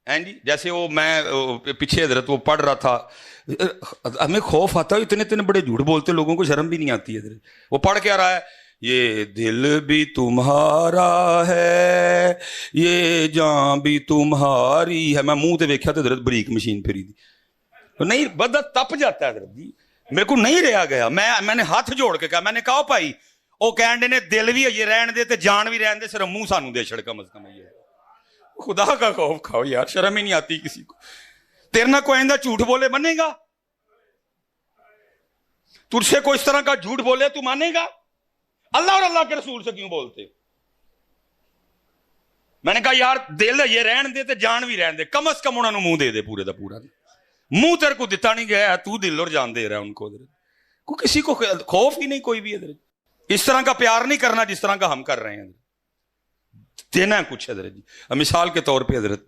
ہیں جی. جیسے وہ میں پیچھے حضرت وہ پڑھ رہا تھا, ہمیں خوف آتا ہے, اتنے اتنے بڑے جھوٹ بولتے لوگوں کو شرم بھی نہیں آتی ہے. حضرت وہ پڑھ کے آ رہا ہے, یہ دل بھی تمہارا ہے یہ جان بھی تمہاری ہے. میں منہ تے ویکھیا تے حضرت بریک مشین پھری دی, نہیں بندہ تپ جاتا ہے حضرت جی. میرے کو نہیں رہا گیا, میں نے ہاتھ جوڑ کے کہا, میں نے کہا بھائی وہ کہنے نے دل بھی یہ رہن دے تے جان بھی رہن دے, صرف منہ سانو دے چھڑ کم از کم. یہ خدا کا خوف کھاؤ یار, شرم ہی نہیں آتی کسی کو. تیرے نہ کوئی آئندہ جھوٹ بولے مانے گا؟ تجھ سے کوئی اس طرح کا جھوٹ بولے تو مانے گا؟ اللہ اور اللہ کے رسول سے کیوں بولتے؟ میں نے کہا یار دل یہ رہن دے تے جان بھی رہن دے, کم از کم انہوں نے منہ دے دے پورے دا پورا. منہ تیرے کو دتا نہیں گیا, تو دل اور جان دے رہا ہے ان کو. کسی کو خوف ہی نہیں کوئی بھی. حضرت اس طرح کا پیار نہیں کرنا جس طرح کا ہم کر رہے ہیں. دینا ہے کچھ حضرت جی. مثال کے طور پہ حضرت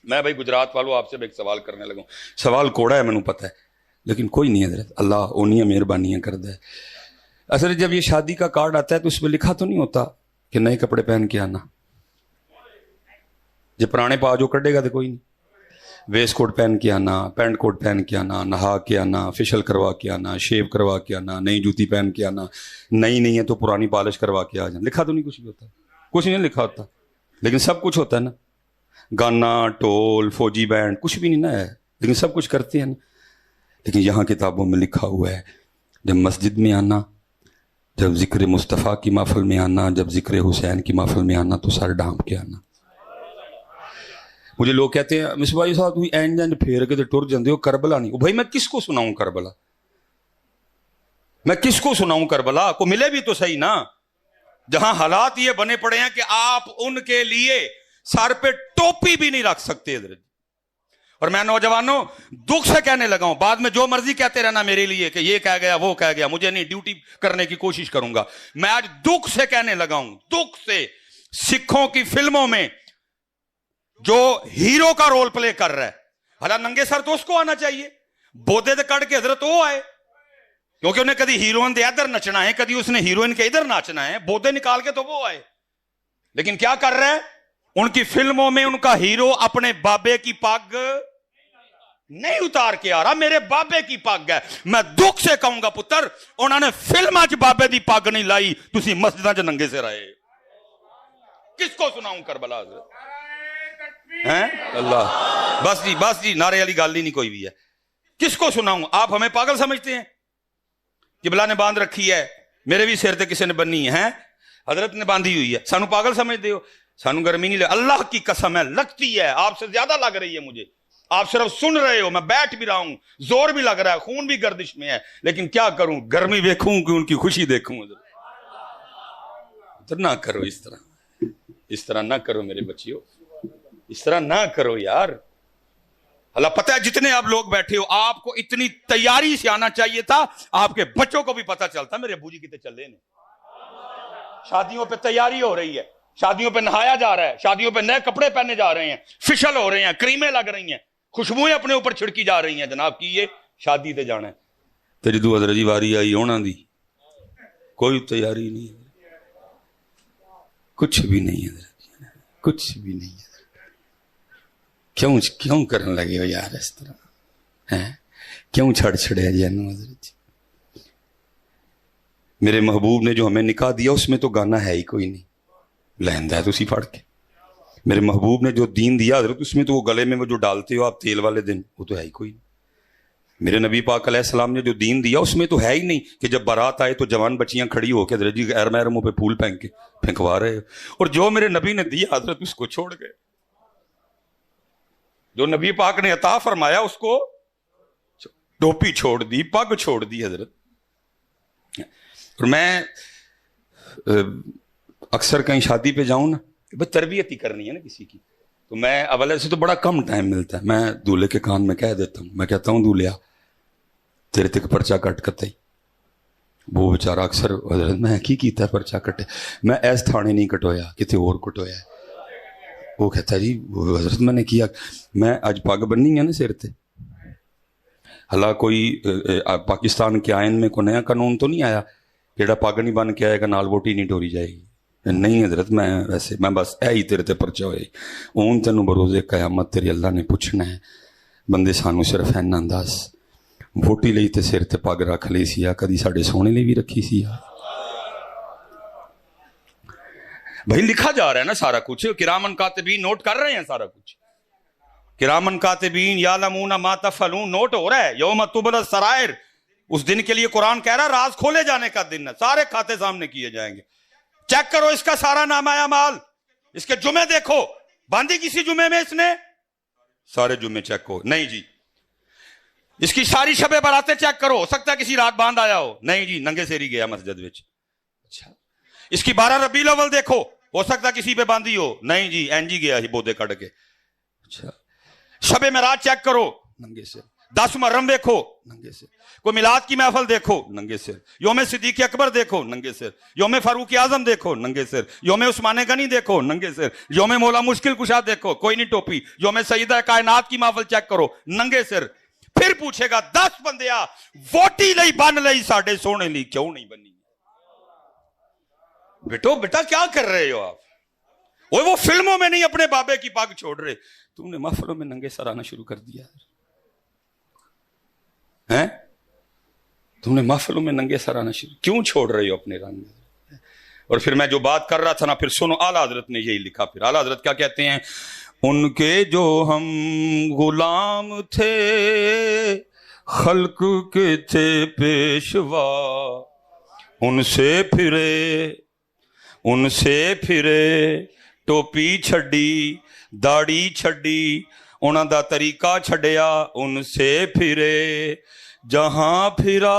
میں بھائی گجرات والوں آپ سے ایک سوال کرنے لگا. سوال کوڑا ہے مینوں پتہ ہے, لیکن کوئی نہیں حضرت, اللہ اونیاں مہربانیاں کردا ہے. اصل جب یہ شادی کا کارڈ آتا ہے تو اس میں لکھا تو نہیں ہوتا کہ نئے کپڑے پہن کے آنا. جب پرانے پا جو کڈے گا تو کوئی نہیں. ویسٹ کوٹ پہن کے آنا, پینٹ کوٹ پہن کے آنا, نہا کے آنا, فیشل کروا کے آنا, شیو کروا کے آنا, نئی جوتی پہن کے آنا, نئی نہیں ہے تو پرانی پالش کروا کے آ جانا. لکھا تو نہیں کچھ بھی ہوتا, کچھ نہیں لکھا ہوتا, لیکن سب کچھ ہوتا ہے نا. گانا, ٹول, فوجی بینڈ, کچھ بھی نہیں نا ہے, لیکن سب کچھ کرتے ہیں نا. لیکن یہاں کتابوں میں لکھا ہوا ہے جب مسجد میں آنا, جب ذکر مصطفیٰ کی محفل میں آنا, جب ذکر حسین کی محفل میں آنا تو سر ڈھانپ کے آنا. مجھے لوگ کہتے ہیں مصباح صاحب تھی اینج اینج پھیر کے ٹر جاندے ہو, کربلا نہیں. بھائی میں کس کو سناؤں کربلا, میں کس کو سناؤں کربلا؟ کو ملے بھی تو صحیح نا, جہاں حالات یہ بنے پڑے ہیں کہ آپ ان کے لیے سر پہ ٹوپی بھی نہیں رکھ سکتے. حضرت اور میں نوجوانوں دکھ سے کہنے لگا ہوں, بعد میں جو مرضی کہتے رہنا میرے لیے کہ یہ کہہ گیا وہ کہہ گیا, مجھے نہیں, ڈیوٹی کرنے کی کوشش کروں گا. میں آج دکھ سے کہنے لگا ہوں, دکھ سے, سکھوں کی فلموں میں جو ہیرو کا رول پلے کر رہا ہے, حالانکہ ننگے سر تو اس کو آنا چاہیے, بودے دے کٹ کے حضرت وہ آئے, کیونکہ انہیں کدی ہیروئن دے ادھر نچنا ہے, کدی اس نے ہیروئن کے ادھر ناچنا ہے, بودے نکال کے تو وہ آئے. لیکن کیا کر رہے ہیں ان کی فلموں میں, ان کا ہیرو اپنے بابے کی پگ نہیں اتار کے آ رہا, میرے بابے کی پگ ہے. میں دکھ سے کہوں گا پتر, انہوں نے فلماں چ بابے دی پگ نہیں لائی, تسی مسجداں چ ننگے سے رہے. کس کو سناؤں کربلا ہیں؟ اللہ بس جی نعرے والی گل ہی نہیں کوئی بھی ہے. کس کو سناؤں؟ آپ ہمیں پاگل سمجھتے ہیں, قبلہ نے باندھ رکھی ہے, میرے بھی سر تے کسی نے بنی ہے, حضرت نے باندھی ہوئی ہے, سانو پاگل سمجھتے ہو؟ سانو گرمی نہیں لگ, اللہ کی قسم ہے لگتی ہے, آپ سے زیادہ لگ رہی ہے مجھے. آپ صرف سن رہے ہو, میں بیٹھ بھی رہا ہوں, زور بھی لگ رہا ہے, خون بھی گردش میں ہے, لیکن کیا کروں, گرمی دیکھوں کہ ان کی خوشی دیکھوں. تو نہ کرو اس طرح نہ کرو میرے بچیوں, اس طرح نہ کرو یار. اللہ پتہ ہے جتنے آپ لوگ بیٹھے ہو, آپ کو اتنی تیاری سے آنا چاہیے تھا, آپ کے بچوں کو بھی پتہ چلتا میرے ابو جی کتے چلے نے. شادیوں پہ تیاری ہو رہی ہے, شادیوں پہ نہایا جا رہا ہے, شادیوں پہ نئے کپڑے پہنے جا رہے ہیں, فیشل ہو رہے ہیں, کریمیں لگ رہی ہیں, خوشبوئیں اپنے اوپر چھڑکی جا رہی ہیں, جناب کی یہ شادی تے جانا ہے. تیری دو حضرت جی واری آئی ہونا دی, کوئی تیاری نہیں, کچھ بھی نہیں حضرت, کچھ بھی نہیں. کیوں کرنے لگے ہو یار اس طرح, کیوں چھڑ چھڑے جانو حضرت. میرے محبوب نے جو ہمیں نکاح دیا اس میں تو گانا ہے ہی کوئی نہیں, لہندا ہے تو اسی پڑھ کے. میرے محبوب نے جو دین دیا حضرت اس میں تو وہ گلے میں وہ جو ڈالتے ہو آپ تیل والے دن, وہ تو ہے ہی کوئی نہیں. میرے نبی پاک علیہ السلام نے جو دین دیا اس میں تو ہے ہی نہیں کہ جب بارات آئے تو جوان بچیاں کھڑی ہو کے حضرت جی غیر محرموں پہ پھول پھینک کے پھینکوا رہے. اور جو میرے نبی نے دیا حضرت اس کو چھوڑ گئے, جو نبی پاک نے عطا فرمایا اس کو ٹوپی چھوڑ دی, پگ چھوڑ دی حضرت. اور میں اکثر کہیں شادی پہ جاؤں نا, بھئی تربیت ہی کرنی ہے نا کسی کی, تو میں اول سے تو بڑا کم ٹائم ملتا ہے, میں دولہے کے کان میں کہہ دیتا ہوں, میں کہتا ہوں دولہیا تیرے تک پرچہ کٹ کتے. وہ بیچارہ اکثر حضرت میں کی کیتا ہے پرچہ کٹے, میں ایس تھانے نہیں کٹویا کتے اور کٹویا ہے. وہ کہتا ہے جی وہ حضرت میں نے کیا, میں اج پگ بننی ہے نا سر تے, حالا کوئی پاکستان کے آئین میں کوئی نیا قانون تو نہیں آیا جیڑا پگ نہیں بن کے آئے گا نال ووٹی نہیں ٹوری جائے گی. نہیں حضرت میں ویسے میں بس اے ہی تیرے تے پرچا ہوئی اون تینوں بروزے قیامت تیری اللہ نے پوچھنا ہے بندے سانو صرف اینا دس ووٹی لئی تے سر تے پگ رکھ لئی سی کدی ساڈے سونے لئی بھی رکھی سی بھائی لکھا جا رہا ہے نا سارا کچھ کرامن کاتبین نوٹ کر رہے ہیں سارا کچھ کرامن کاتبین یعلمون ما تفعلون نوٹ ہو رہا ہے یوم تبلی السرائر اس دن کے لیے قرآن کہہ رہا ہے راز کھولے جانے کا دن ہے سارے کھاتے سامنے کیے جائیں گے چیک کرو اس کا سارا نامہ اعمال اس کے جمعے دیکھو باندھی کسی جمعے میں اس نے سارے جمعے چیک ہو نہیں جی اس کی ساری شبیں براتیں چیک کرو ہو سکتا ہے کسی رات باندھ آیا ہو نہیں جی ننگے سیری گیا مسجد وچ اچھا اس کی 12 ربیع الاول دیکھو ہو سکتا کسی پہ باندھی ہو نہیں جی این جی گیا ہی بودے کٹ کے اچھا شب معراج چیک کرو ننگے سے 10 محرم دیکھو ننگے سے کوئی میلاد کی محفل دیکھو ننگے سر یوم صدیق اکبر دیکھو ننگے سر یوم فاروق اعظم دیکھو ننگے سر یوم عثمان غنی دیکھو ننگے سر یوم مولا مشکل کشا دیکھو کوئی نہیں ٹوپی یوم سیدہ کائنات کی محفل چیک کرو ننگے سر پھر پوچھے گا 10 بندیا ووٹی لئی بن لئی ساڈے سونے لی کیوں نہیں بنی بیٹا کیا کر رہے ہو آپ وہ فلموں میں نہیں اپنے بابے کی پاگ چھوڑ رہے تم نے محفلوں میں ننگے سر آنا شروع کر دیا ہے تم نے محفلوں میں ننگے سر آنا شروع کیوں چھوڑ رہے ہو اپنے رنگ اور پھر میں جو بات کر رہا تھا نا پھر سنو اعلیٰ حضرت نے یہی لکھا پھر اعلیٰ حضرت کیا کہتے ہیں ان کے جو ہم غلام تھے خلق کے تھے پیشوا ان سے پھرے ٹوپی چھڈی داڑھی چھڈی انہاں دا طریقہ چھڈیا ان سے پھرے جہاں پھرا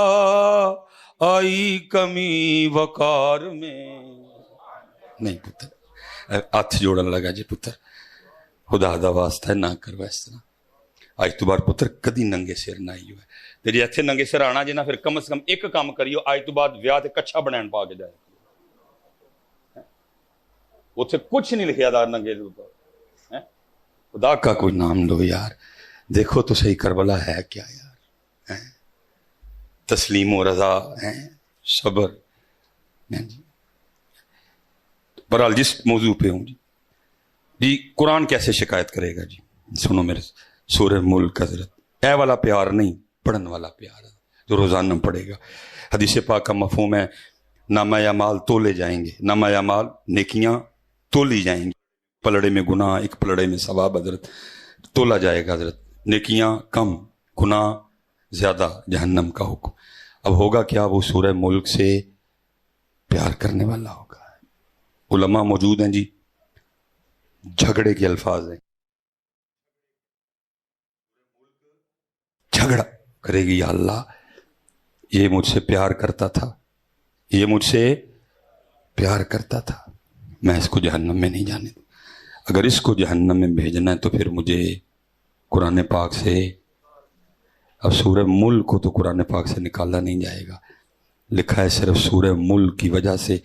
آئی کمی وقار میں نہیں پتر ہاتھ جوڑن لگا جی پتر خدا دا واسطہ نہ کرو اس طرح آج تو بار پتر کدی ننگے سر نہ آئی ہوئے تیری اتھے ننگے سر آنا جی نا پھر کم از کم ایک کام کریو آج تو بعد ویاہ تے کچھا بنین پا کے جائے اتھے کچھ نہیں لکھیا دار ننگے سر خدا کا کوئی نام لو یار دیکھو تو صحیح کربلا ہے کیا یار تسلیم و رضا صبر برحال جس موضوع پہ ہوں جی قرآن کیسے شکایت کرے گا جی سنو میرے سورہ ملک حضرت اے والا پیار نہیں پڑھن والا پیار جو روزانہ پڑھے گا حدیث پاک کا مفہوم ہے نامہ اعمال تولے جائیں گے نامہ اعمال نیکیاں تولی جائیں گی پلڑے میں گناہ ایک پلڑے میں ثواب حضرت تولا جائے گا حضرت نیکیاں کم گناہ زیادہ جہنم کا حکم اب ہوگا کیا وہ سورہ ملک سے پیار کرنے والا ہوگا علماء موجود ہیں جی جھگڑے کے الفاظ ہیں جھگڑا کرے گی یا اللہ یہ مجھ سے پیار کرتا تھا یہ مجھ سے پیار کرتا تھا میں اس کو جہنم میں نہیں جانے دوں اگر اس کو جہنم میں بھیجنا ہے تو پھر مجھے قرآن پاک سے اب سورہ ملک کو تو قرآن پاک سے نکالا نہیں جائے گا لکھا ہے صرف سورہ ملک کی وجہ سے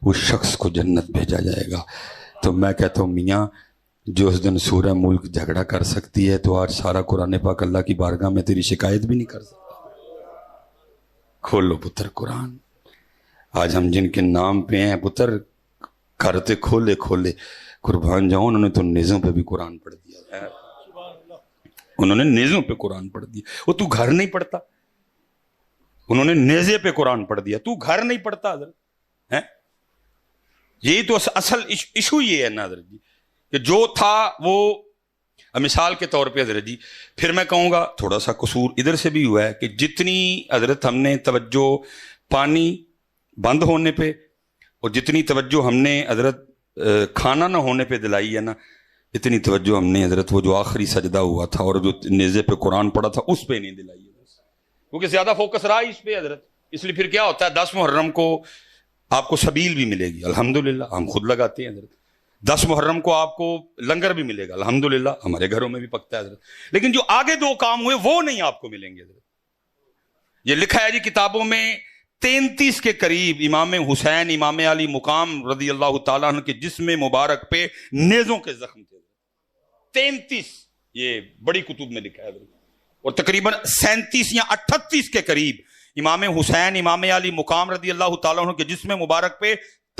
اس شخص کو جنت بھیجا جائے گا تو میں کہتا ہوں میاں جو اس دن سورہ ملک جھگڑا کر سکتی ہے تو آج سارا قرآن پاک اللہ کی بارگاہ میں تیری شکایت بھی نہیں کر سکتا کھولو پتر قرآن آج ہم جن کے نام پہ ہیں پتر کرتے کھولے قربان جاؤں انہوں نے تو نیزوں پہ بھی قرآن پڑھ دیا ہے انہوں نے نیزوں پہ قرآن پڑھ دیا وہ تو گھر نہیں پڑھتا انہوں نے نیزے پہ قرآن پڑھ دیا تو گھر نہیں پڑھتا حضرت ہے یہی تو اصل ایشو یہ ہے نا حضرت جی کہ جو تھا وہ مثال کے طور پہ حضرت جی پھر میں کہوں گا تھوڑا سا قصور ادھر سے بھی ہوا ہے کہ جتنی حضرت ہم نے توجہ پانی بند ہونے پہ اور جتنی توجہ ہم نے حضرت کھانا نہ ہونے پہ دلائی ہے نا اتنی توجہ ہم نے حضرت وہ جو آخری سجدہ ہوا تھا اور جو نیزے پہ قرآن پڑھا تھا اس پہ نہیں دلائی ہے کیونکہ زیادہ فوکس رہا اس پہ حضرت اس لیے پھر کیا ہوتا ہے 10 محرم کو آپ کو سبیل بھی ملے گی الحمدللہ ہم خود لگاتے ہیں حضرت 10 محرم کو آپ کو لنگر بھی ملے گا الحمدللہ ہمارے گھروں میں بھی پکتا ہے حضرت لیکن جو آگے 2 کام ہوئے وہ نہیں آپ کو ملیں گے حضرت یہ لکھا ہے جی کتابوں میں 33 کے قریب امام حسین امام علی مقام رضی اللہ تعالیٰ عنہ کے جسم مبارک پہ نیزوں کے زخم تھے 33 یہ بڑی کتب میں لکھا ہے اور تقریباً 37 یا 38 کے قریب امام حسین امام علی مقام رضی اللہ تعالیٰ عنہ کے جسم مبارک پہ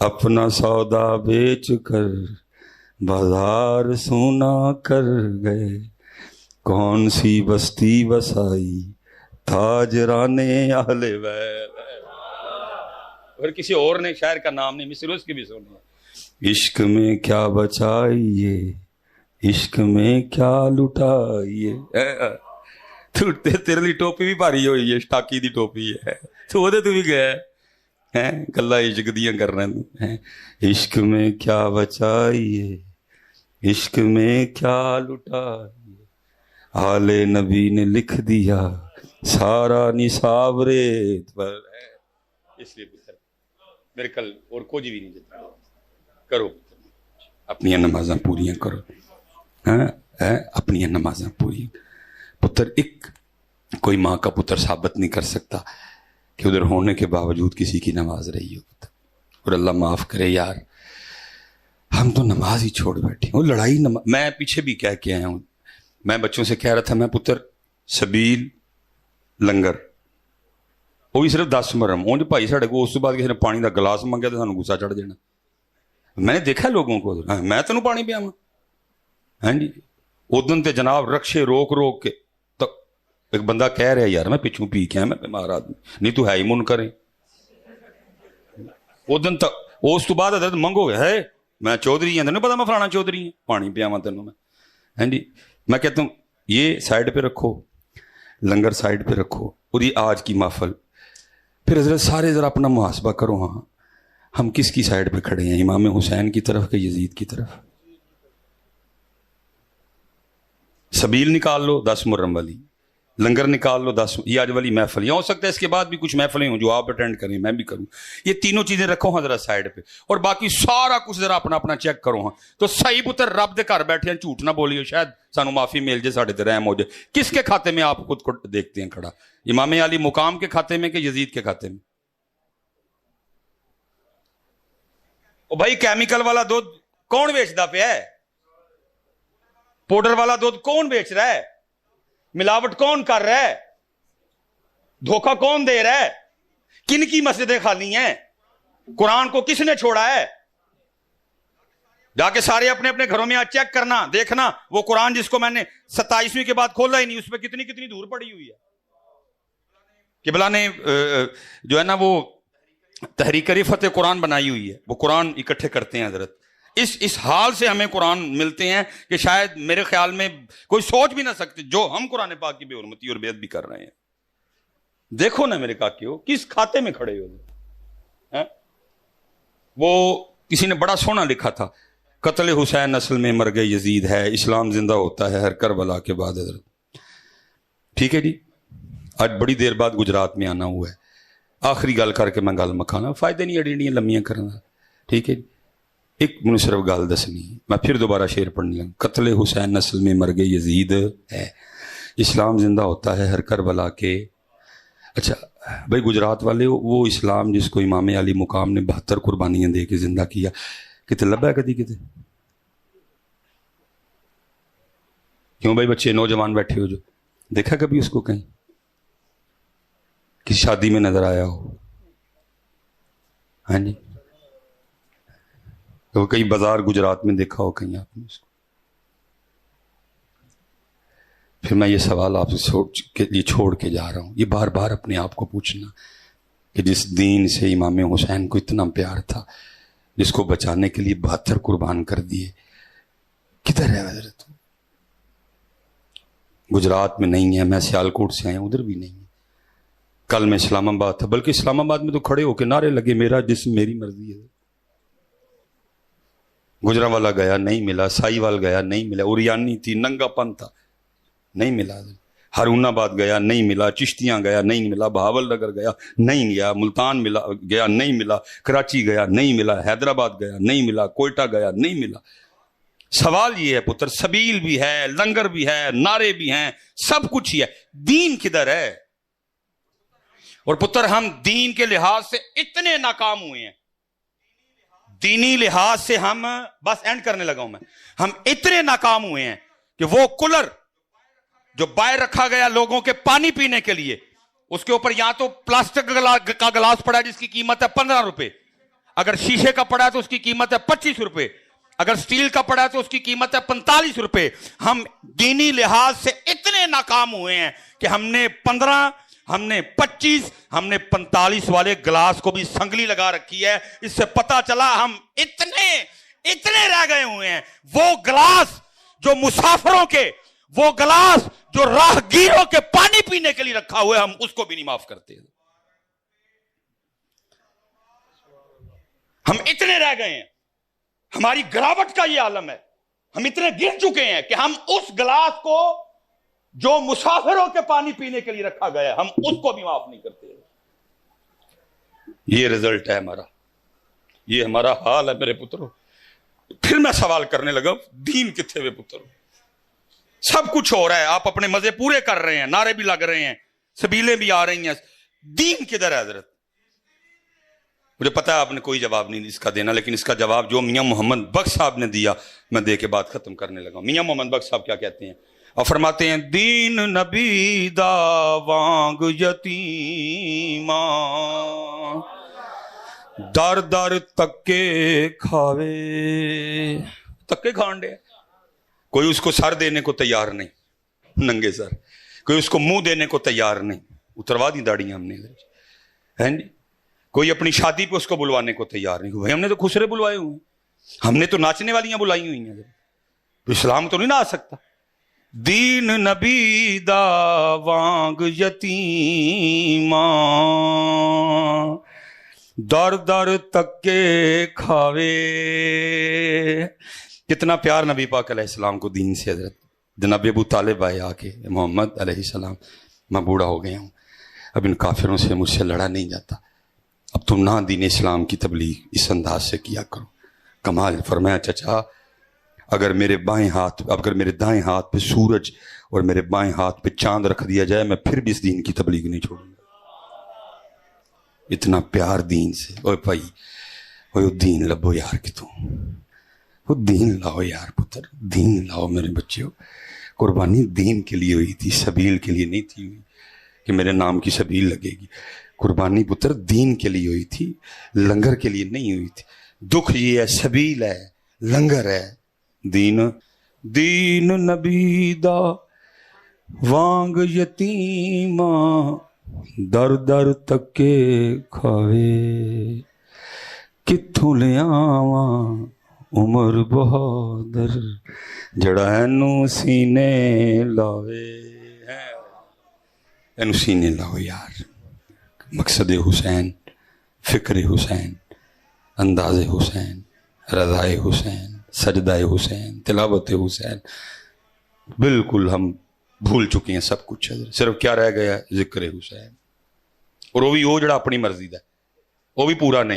اپنا سودا بیچ کر بازار سونا کر گئے، کون سی بستی بسائی تاجران اہل بیت۔ اور کسی اور نے شاعر کا نام نہیں، مصر اس کی بھی سنی، عشق میں کیا بچائیے عشق میں کیا لٹائیے۔ تیرے لیے ٹوپی بھی بھاری ہوئی ہے، سٹاکی دی ٹوپی ہے، تو وہ تو بھی گیا ہے گلا عشق دیاں کر رہے ہیں۔ عشق میں کیا بچائیے عشق میں کیا لٹائیے، آل نبی نے لکھ دیا سارا نصاب ریت پر ہے۔ اس لیے پتر میرے کل اور کچھ بھی نہیں جتا کرو، اپنی نمازاں پوریاں کرو، اپنی نمازاں پوری۔ پتر ایک کوئی ماں کا پتر ثابت نہیں کر سکتا کہ ادھر ہونے کے باوجود کسی کی نماز رہی ہو پتر۔ اور اللہ معاف کرے یار، ہم تو نماز ہی چھوڑ بیٹھے، وہ لڑائی میں پیچھے بھی کہہ کے آیا ہوں، میں بچوں سے کہہ رہا تھا، میں پتر سبیل لنگر وہ بھی صرف 10 مرم اونج بھائی ساڑھے کو، اس کے بعد کسی نے پانی دا گلاس منگیا تو سانو غصہ چڑھ جانا۔ میں نے دیکھا لوگوں کو، میں تینوں پانی پیا ہاں جی، ادن تے جناب رکشے روک روک کے تو ایک بندہ کہہ رہا ہے یار میں پچھوں پی کے میں بیمار آدمی، نہیں تو ہے ہی من کرے ادن تک، اس تو بعد حضرت منگو گے ہے میں چودھری ہیں، تینوں پتا میں فلانا چودھری ہیں، پانی پیا تینوں میں ہاں جی۔ میں کہتا ہوں یہ سائڈ پہ رکھو، لنگر سائڈ پہ رکھو، اور یہ آج کی محفل، پھر حضرت سارے ذرا اپنا محاسبہ کرو، ہاں ہم کس کی سائڈ پہ کھڑے ہیں، امام حسین کی طرف کہ یزید کی طرف؟ سبیل نکال لو 10 محرم والی، لنگر نکال لو 10، یہ آج والی محفل، یہ ہو سکتا ہے اس کے بعد بھی کچھ محفلیں ہوں جو آپ اٹینڈ کریں میں بھی کروں، یہ تینوں چیزیں رکھو ہاں ذرا سائڈ پہ، اور باقی سارا کچھ ذرا اپنا اپنا چیک کرو ہاں۔ تو صحیح پتر رب دے گھر بیٹھے ہیں، جھوٹ نہ بولیو، شاید سانو معافی مل جائے، ساڑھے تے رحم ہو جائے۔ کس کے کھاتے میں آپ خود کو دیکھتے ہیں کھڑا، امام علی مقام کے کھاتے میں کہ یزید کے کھاتے میں؟ او بھائی کیمیکل والا دودھ کون بیچتا پیا ہے؟ پاؤڈر والا دودھ کون بیچ رہا ہے؟ ملاوٹ کون کر رہا ہے؟ دھوکہ کون دے رہا ہے؟ کن کی مسجدیں خالی ہیں؟ قرآن کو کس نے چھوڑا ہے؟ جا کے سارے اپنے اپنے گھروں میں چیک کرنا، دیکھنا وہ قرآن جس کو میں نے 27ویں کے بعد کھولا ہی نہیں، اس پہ کتنی دور پڑی ہوئی ہے۔ قبلہ نے جو ہے نا وہ تحریک رفعت قرآن بنائی ہوئی ہے، وہ قرآن اکٹھے کرتے ہیں حضرت، اس حال سے ہمیں قرآن ملتے ہیں کہ شاید میرے خیال میں کوئی سوچ بھی نہ سکتے جو ہم قرآن پاک کی بے حرمتی اور بیعت بھی کر رہے ہیں۔ دیکھو نا میرے کاکیو کس کھاتے میں کھڑے ہو۔ وہ کسی نے بڑا سونا لکھا تھا، قتل حسین اصل میں مرگ یزید ہے، اسلام زندہ ہوتا ہے ہر کربلا کے بعد۔ حضرت ٹھیک ہے جی، آج بڑی دیر بعد گجرات میں آنا ہوا ہے، آخری گل کر کے میں گل مکھانا، فائدے نہیں اڈیاں لمیاں کرنا، ٹھیک ہے جی۔ ایک منو صرف گل دسنی، میں پھر دوبارہ شعر پڑھنے لگا، قتل حسین نسل میں مرگ یزید ہے، اسلام زندہ ہوتا ہے ہر کربلا کے۔ اچھا بھائی گجرات والے وہ اسلام جس کو امام علی مقام نے 72 قربانیاں دے کے زندہ کیا، کتے لبا ہے کدی کتے؟ کیوں بھائی بچے نوجوان بیٹھے ہو جو دیکھا کبھی اس کو کہیں کسی شادی میں نظر آیا ہو؟ ہاں جی، تو کئی بازار گجرات میں دیکھا ہو کہیں آپ نے اس کو؟ پھر میں یہ سوال آپ سے چھوڑ کے جا رہا ہوں، یہ بار بار اپنے آپ کو پوچھنا کہ جس دین سے امام حسین کو اتنا پیار تھا، جس کو بچانے کے لیے 72 قربان کر دیے، کدھر ہے حضرت؟ گجرات میں نہیں ہے، میں سیالکوٹ سے آیا ہوں، ادھر بھی نہیں ہے۔ کل میں اسلام آباد تھا، بلکہ اسلام آباد میں تو کھڑے ہو کے نعرے لگے میرا جسم میری مرضی ہے۔ گجرانوالا گیا نہیں ملا، سائی وال گیا نہیں ملا، اوریانی تھی، ننگا پن تھا نہیں ملا، ہارون آباد گیا نہیں ملا، چشتیاں گیا نہیں ملا، بہاول نگر گیا نہیں ملا، ملتان گیا نہیں ملا، کراچی گیا نہیں ملا، حیدرآباد گیا نہیں ملا، کوئٹہ گیا نہیں ملا۔ سوال یہ ہے پتر، سبیل بھی ہے، لنگر بھی ہے، نعرے بھی ہیں، سب کچھ ہی ہے، دین کدھر ہے؟ اور پتر ہم دین کے لحاظ سے اتنے ناکام ہوئے ہیں، دینی لحاظ سے ہم، بس اینڈ کرنے لگا ہوں میں، ہم اتنے ناکام ہوئے ہیں کہ وہ کولر جو باہر رکھا گیا لوگوں کے پانی پینے کے لیے، اس کے اوپر یا تو پلاسٹک کا گلاس پڑا ہے جس کی قیمت ہے 15 روپے، اگر شیشے کا پڑا ہے تو اس کی قیمت ہے 25 روپے، اگر سٹیل کا پڑا ہے تو اس کی قیمت ہے 45 روپے۔ ہم دینی لحاظ سے اتنے ناکام ہوئے ہیں کہ ہم نے 15، ہم نے 25، ہم نے 45 والے گلاس کو بھی سنگلی لگا رکھی ہے۔ اس سے پتا چلا ہم اتنے رہ گئے ہوئے ہیں۔ وہ گلاس جو مسافروں کے، وہ گلاس جو راہگیروں کے پانی پینے کے لیے رکھا ہوا ہے، ہم اس کو بھی نہیں معاف کرتے۔ ہم اتنے رہ گئے ہیں، ہماری گراوٹ کا یہ عالم ہے، ہم اتنے گر چکے ہیں کہ ہم اس گلاس کو جو مسافروں کے پانی پینے کے لیے رکھا گیا ہے، ہم اس کو بھی معاف نہیں کرتے۔ یہ رزلٹ ہے ہمارا، یہ ہمارا حال ہے میرے پترو۔ پھر میں سوال کرنے لگا، دین کتنے ہوئے پترو؟ سب کچھ ہو رہا ہے، آپ اپنے مزے پورے کر رہے ہیں، نعرے بھی لگ رہے ہیں، سبیلیں بھی آ رہی ہیں، دین کدھر ہے حضرت؟ مجھے پتا ہے آپ نے کوئی جواب نہیں اس کا دینا، لیکن اس کا جواب جو میاں محمد بخش صاحب نے دیا میں دے کے بات ختم کرنے لگا۔ میاں محمد بخش صاحب کیا کہتے ہیں اور فرماتے ہیں، دین نبی دا وانگ یتیماں در در تکے کھاوے۔ تکے کھانڈے، کوئی اس کو سر دینے کو تیار نہیں، ننگے سر، کوئی اس کو منہ دینے کو تیار نہیں، اتروا دی داڑیاں ہم نے ہیں جی۔ کوئی اپنی شادی پہ اس کو بلوانے کو تیار نہیں ہوئے، ہم نے تو خسرے بلوائے ہوئے ہیں، ہم نے تو ناچنے والیاں بلائی ہوئی ہیں، تو اسلام تو نہیں نہ آ سکتا۔ دین نبی دا وانگ یتیماں در در تکے کھاوے۔ کتنا پیار نبی پاک علیہ السلام کو دین سے حضرت۔ جناب ابو طالب آئے آ کے، محمد علیہ السلام میں بوڑھا ہو گیا ہوں، اب ان کافروں سے مجھ سے لڑا نہیں جاتا، اب تم نہ دین اسلام کی تبلیغ اس انداز سے کیا کرو۔ کمال فرمایا، چچا اگر میرے دائیں ہاتھ پہ سورج اور میرے بائیں ہاتھ پہ چاند رکھ دیا جائے، میں پھر بھی اس دین کی تبلیغ نہیں چھوڑوں گا۔ اتنا پیار دین سے۔ اوے بھائی، اوے دین لبو یار، کہ تم وہ دین لاؤ یار پتر، دین لاؤ میرے بچے۔ قربانی دین کے لیے ہوئی تھی، سبیل کے لیے نہیں تھی ہوئی کہ میرے نام کی سبیل لگے گی۔ قربانی پتر دین کے لیے ہوئی تھی، لنگر کے لیے نہیں ہوئی تھی۔ دکھ یہ ہے، سبیل ہے، لنگر ہے۔ دین نبی دا وانگ یتیماں در در تکے کھاوے۔ کتھوں لے آواں عمر بہادر جڑا اینو سینے لاوے۔ اینو سینے لاؤ یار۔ مقصد حسین، فکر حسین، انداز حسین، رضائے حسین، سجدہ حسین، تلاوت حسین، بالکل ہم بھول چکے ہیں سب کچھ۔ صرف کیا رہ گیا؟ ذکر حسین، اور وہ بھی وہ جڑا اپنی مرضی دا، وہ بھی پورا نہیں۔